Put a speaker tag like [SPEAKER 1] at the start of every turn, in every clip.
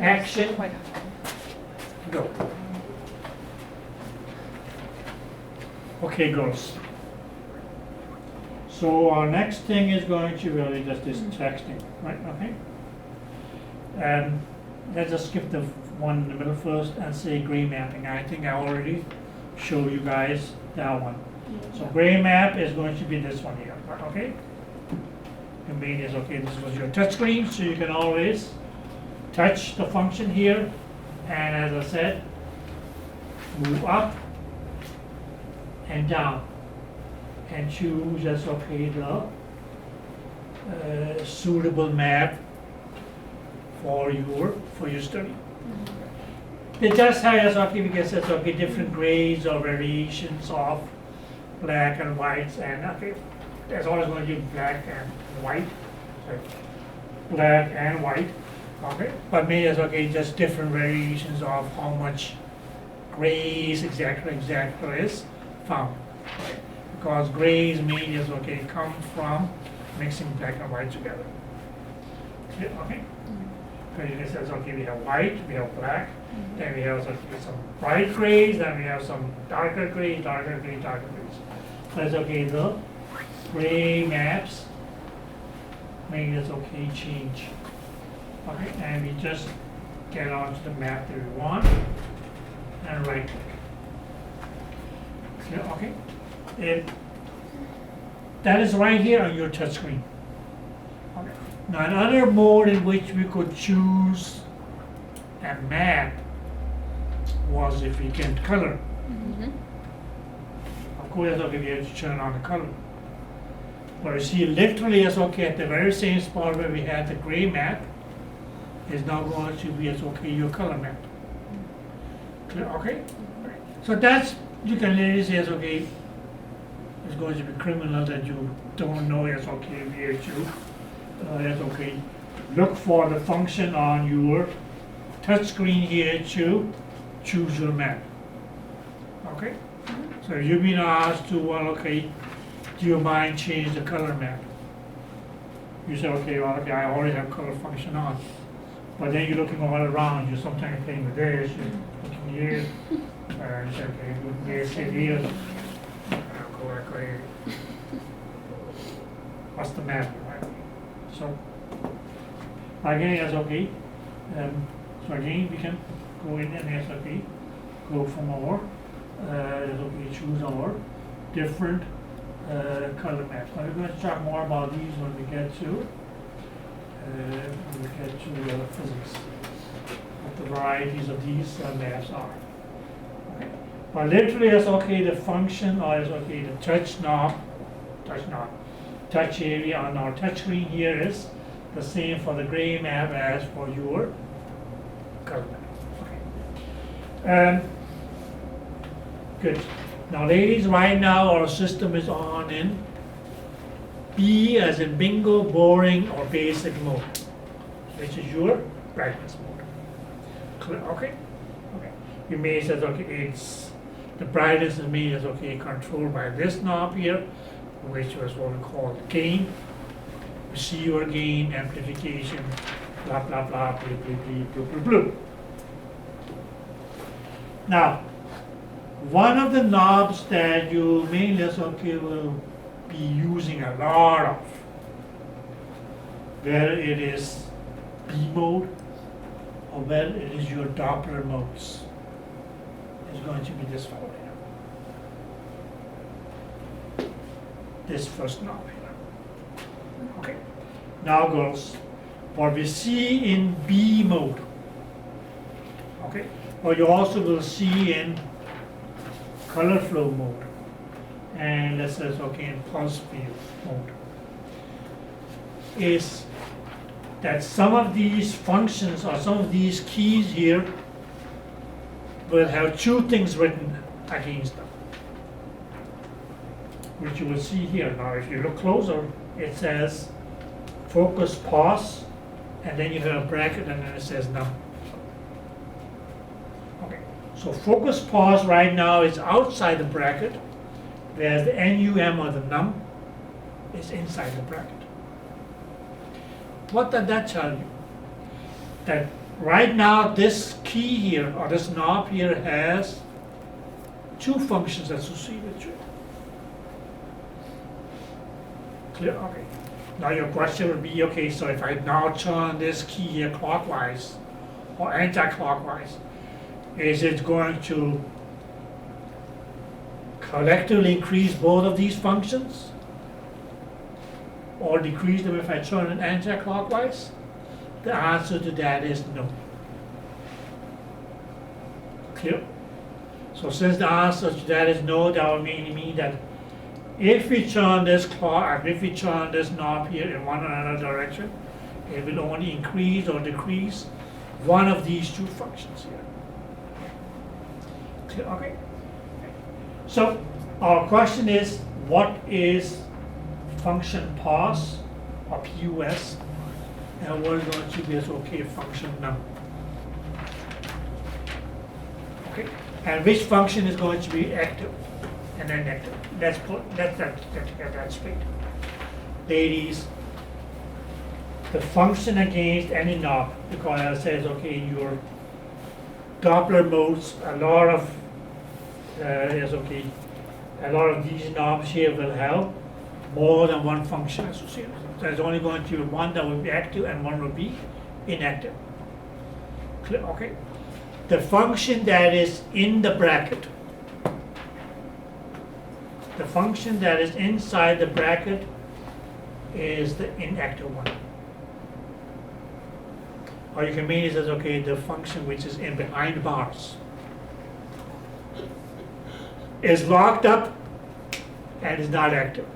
[SPEAKER 1] Action.
[SPEAKER 2] Quite
[SPEAKER 1] Go. Okay, girls. So our next thing is going to really just this texting, right? Okay. Let's just skip the one in the middle first and say gray mapping. I think I already showed you guys that one. So gray map is going to be this one here, okay? The main is okay. This was your touch screen, so you can always touch the function here, and as I said, move up and down, and choose as okay the suitable map for your study. It just has okay because it's okay different grades or variations of black and whites, and okay, there's always going to be black and white, sorry, black and white, okay, but maybe it's okay just different variations of how much grays exactly is found, okay? Because grays mainly is okay come from mixing black and white together. Okay. Because it says okay we have white, we have black, then we have some bright grays, then we have some darker grays. So it's okay the gray maps make this okay change. Okay, and we just get onto the map that we want and right click. Yeah, okay. That is right here on your touch screen. Okay. Now another mode in which we could choose a map was if we can color. Of course, it's okay, we have to turn on the color. But you see, literally, it's okay at the very same spot where we had the gray map, is now going to be as okay your color map. Clear? Okay? So that's, you can literally say it's okay. It's going to be criminal that you don't know it's okay where to. That's okay. Look for the function on your touch screen here to choose your map. Okay? So you've been asked to, well, okay, do you mind change the color map? You say, okay, well, okay, I already have color function on. But then you're looking all around, you're sometimes playing with this, you're looking here, and you say, okay, there's here, go back here. What's the map, right? So, again, that's okay. So again, we can go in and that's okay, go for more. Okay, choose our different color maps. Now we're going to talk more about these when we get to physics, what the varieties of these maps are. Okay. But literally, it's okay the function, or it's okay the touch area on our touch screen here is the same for the gray map as for your color map. Okay. Good. Now ladies, right now our system is on in B as in bingo, boring, or basic mode, which is your brightness mode. Clear? Okay? Okay. You may say, okay, it's the brightness is made as okay controlled by this knob here, which was what we call gain, receiver gain, amplification, blah blah blah, blah blah blah blah blah. Now, one of the knobs that you mainly will be using a lot of, whether it is B mode or whether it is your Doppler modes, is going to be this one here. This first knob here. Okay. Now girls, what we see in B mode, okay, or you also will see in color flow mode, and let's say okay in pulse field mode, is that some of these functions or some of these keys here will have two things written against them, which you will see here. Now if you look closer, it says focus pause, and then you have a bracket and then it says num. So focus pause right now is outside the bracket, whereas the NUM or the num is inside the bracket. What does that tell you? that right now this key here, or this knob here, has two functions associated to it. Clear? Okay. Now your question would be, okay, so if I now turn this key here clockwise or anti-clockwise, is it going to collectively increase both of these functions or decrease them if I turn it anti-clockwise? The answer to that is no. Clear? So since the answer to that is no, that would mainly mean that if we turn this knob here in one or another direction, it will only increase or decrease one of these two functions here. Clear? Okay. So our question is, what is function pos or PUS, and what is going to be as okay function num? Okay, and which function is going to be active and then active? Let's get that straight. Ladies, the function against any knob, because it says, okay, in your Doppler modes, a lot of these knobs here will have more than one function associated. There's only going to be one that will be active and one will be inactive. Clear? Okay. The function that is in the bracket, the function that is inside the bracket is the inactive one. Or you can mean it as, okay, the function which is in behind bars is locked up and is not active.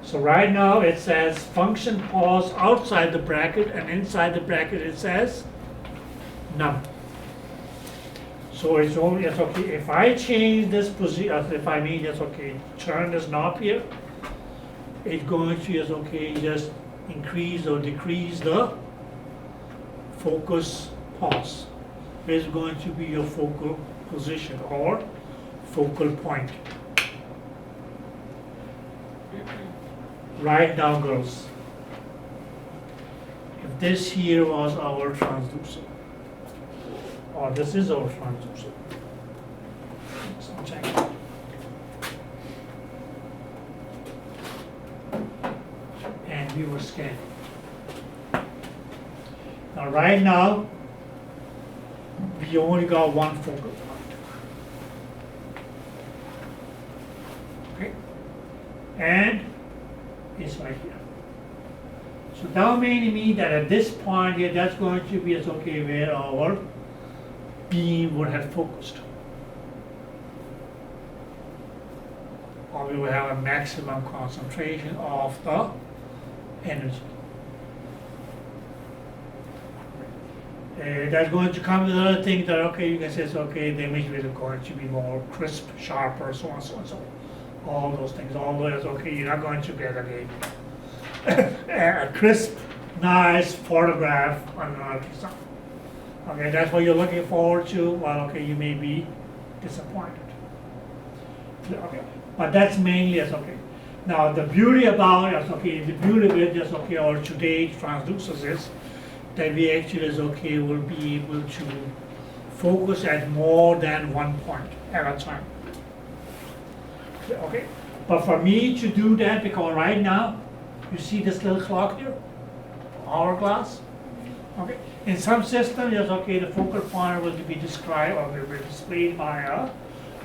[SPEAKER 1] So right now it says function pos outside the bracket, and inside the bracket it says num. So it's okay if I change this position, if I mean it's okay, turn this knob here, it's going to just increase or decrease the focus pos. It's going to be your focal position or focal point. Right now, girls, if this here was our transducer, or this is our transducer, so check it. And we were scanning. Now, right now, we only got one focal point. Okay, and it's right here. So that mainly means that at this point here, that's going to be where our beam would have focused. Or we will have a maximum concentration of the energy. That's going to come with other things that, you can say, the image will going to be more crisp, sharper, so on, so on, so on. All those things, all those, you're not going to get a crisp, nice photograph on an ultrasound. Okay, that's what you're looking forward to. Well, you may be disappointed. Okay, but that's mainly Now, the beauty about it, the beauty with this, or today's transducers is that we actually will be able to focus at more than one point at a time. Okay, but for me to do that, because right now, you see this little clock here, hourglass. Okay, in some systems, the focal point will be described or will be displayed by a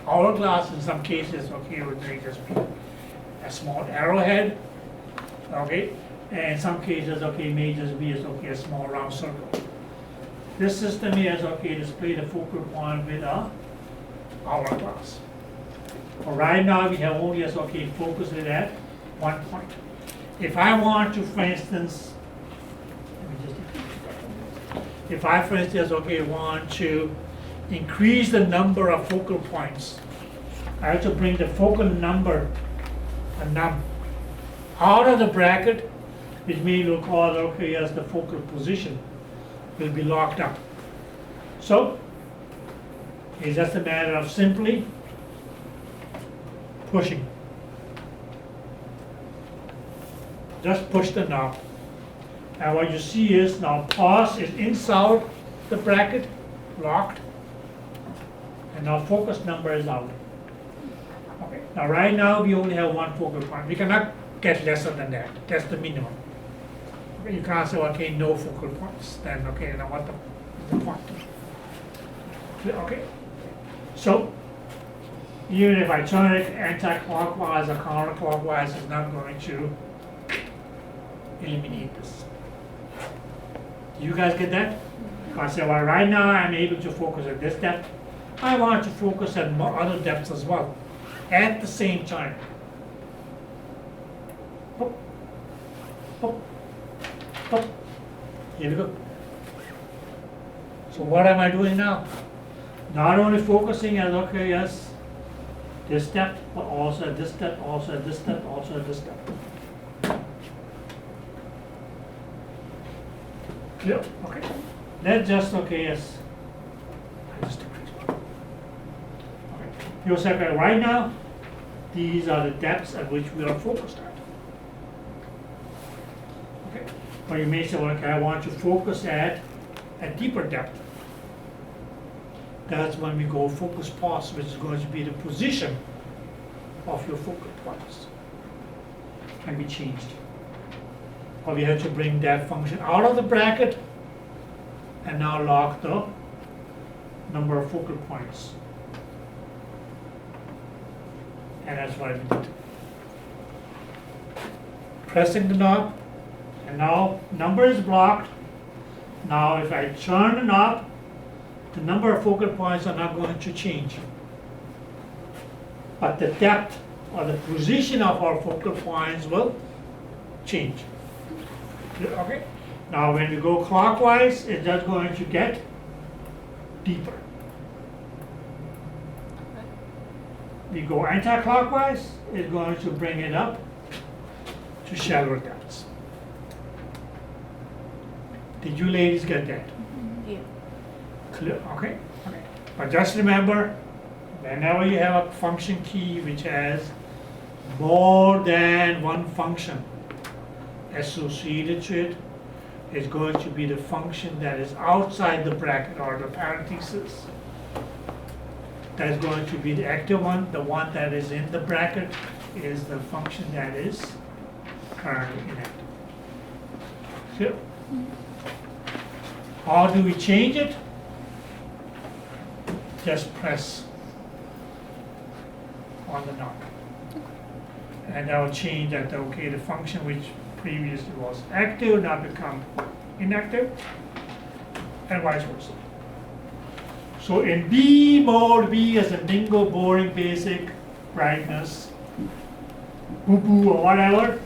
[SPEAKER 1] hourglass. In some cases, it would just be a small arrowhead. Okay, and in some cases, it may just be a small round circle. This system here is display the focal point with a hourglass. But right now we have only focus it at one point. If I want to, for instance, want to increase the number of focal points, I have to bring the focal number, a num, out of the bracket, which means we'll call it as the focal position will be locked up. So it's just a matter of simply pushing. Just push the knob. And what you see is now pause is inside the bracket, locked, and now focus number is out. Okay. Now right now we only have one focal point. We cannot get lesser than that. That's the minimum. Okay. You can't say, okay, no focal points. Then okay, now what the point? Okay. So even if I turn it anti-clockwise or counterclockwise, it's not going to eliminate this. Do you guys get that? I say, well, right now I'm able to focus at this depth. I want to focus at other depths as well, at the same time. Hop, hop, hop. Here we go. So what am I doing now? Not only focusing at, okay, yes, this depth, but also at this depth, also at this depth, also at this depth. Clear? Okay. Let's just, okay, yes. I just decrease. Okay. You say, okay, right now, these are the depths at which we are focused at. Okay. But you may say, well, okay, I want to focus at a deeper depth. That's when we go focus pause, which is going to be the position of your focal points. Can be changed. Or we have to bring that function out of the bracket and now lock the number of focal points. And that's what we did. Pressing the knob, and now number is blocked. Now if I turn the knob, the number of focal points are not going to change. But the depth or the position of our focal points will change. Okay? Now when we go clockwise, it's just going to get deeper. We go anti-clockwise, it's going to bring it up to shallower depths. Did you ladies get that?
[SPEAKER 2] Yeah.
[SPEAKER 1] Clear? Okay? Okay. But just remember, whenever you have a function key which has more than one function associated to it, it's going to be the function that is outside the bracket or the parenthesis. That's going to be the active one. The one that is in the bracket is the function that is currently inactive. Clear? How do we change it? Just press on the knob. And that will change that, okay, the function which previously was active now become inactive, and vice versa. So in B mode, B as a bingo, boring, basic, brightness, boo-boo or whatever,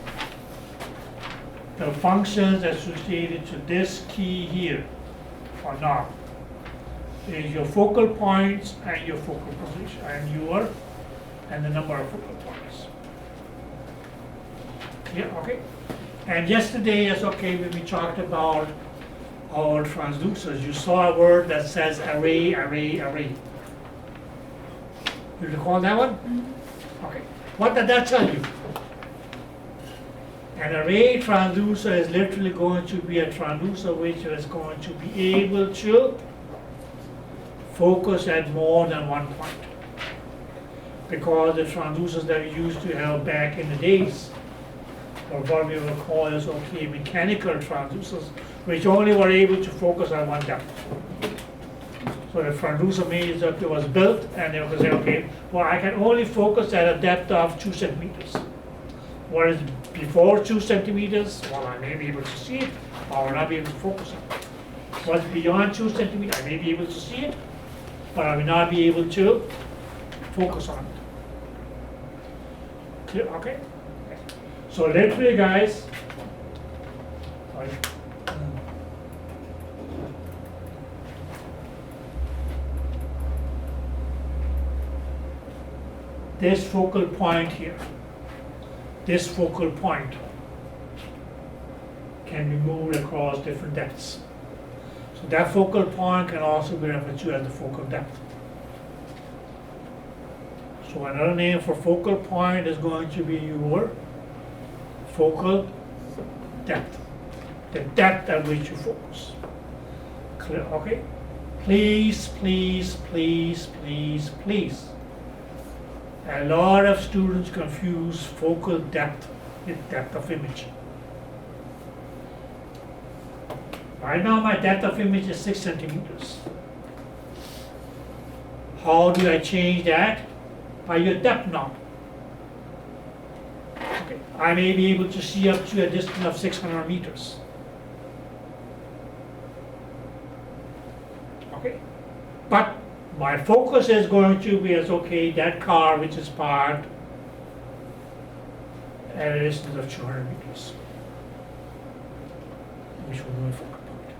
[SPEAKER 1] the functions associated to this key here or knob is your focal points and your focal position and the number of focal points. Yeah, okay. And yesterday, yes, okay, when we talked about our transducers, you saw a word that says array, array, array. You recall that one? Mm-hmm. Okay. What did that tell you? An array transducer is literally going to be a transducer which is going to be able to focus at more than one point. Because the transducers that we used to have back in the days, or what we will call as, okay, mechanical transducers, which only were able to focus on one depth. So the transducer was built, and they would say, okay, well, I can only focus at a depth of 2 centimeters. Whereas before 2 centimeters, well, I may be able to see it, or I will not be able to focus on it. What's beyond 2 centimeters, I may be able to see it, but I will not be able to focus on it. Clear? Okay? So literally, guys, sorry. This focal point here, this focal point can be moved across different depths. So that focal point can also be referred to as the focal depth. So another name for focal point is going to be your focal depth. the depth at which you focus. Clear, okay? Please, please, please, please, please. A lot of students confuse focal depth with depth of image. Right now my depth of image is 6 centimeters. How do I change that? By your depth knob. Okay. I may be able to see up to a distance of 600 meters. Okay. But my focus is going to be as, okay, that car which is parked at a distance of 200 meters, which will be my focal point.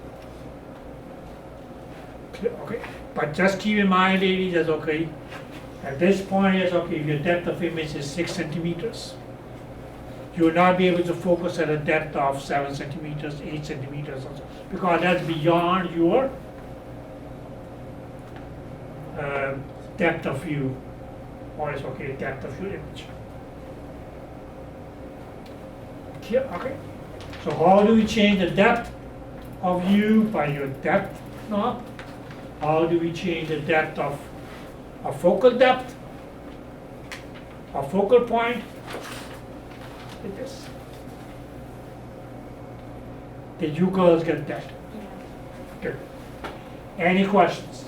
[SPEAKER 1] Clear? Okay. But just keep in mind, ladies, that's okay. At this point, it's okay, if your depth of image is 6 centimeters. You will not be able to focus at a depth of 7 centimeters, 8 centimeters, or so, because that's beyond your depth of view, or it's okay, depth of your image. Okay. So how do we change the depth of view? By your depth knob. How do we change the depth of focal depth, or focal point? With this. Did you girls get that?
[SPEAKER 2] Yeah.
[SPEAKER 1] Good. Any questions?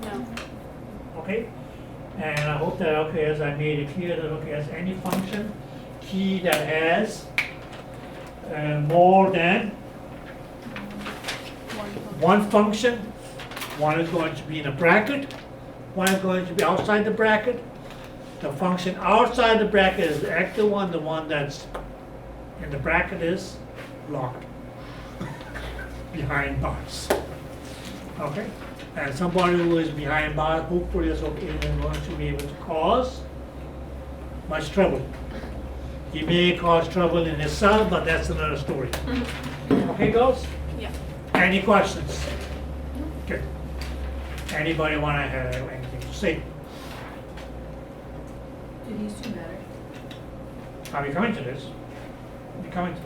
[SPEAKER 2] No.
[SPEAKER 1] Okay? And I hope that, okay, as I made it clear that, okay, as any function key that has more than one function, one is going to be in a bracket, one is going to be outside the bracket. The function outside the bracket is the active one, the one that's in the bracket is locked behind bars. Okay? And somebody who is behind bars hopefully is okay and going to be able to cause much trouble. He may cause trouble in himself, but that's another story. Okay, girls?
[SPEAKER 2] Yeah.
[SPEAKER 1] Any questions? Good. Anybody want to have anything to say?
[SPEAKER 3] Do these two matter?
[SPEAKER 1] Are we coming to this? We're coming to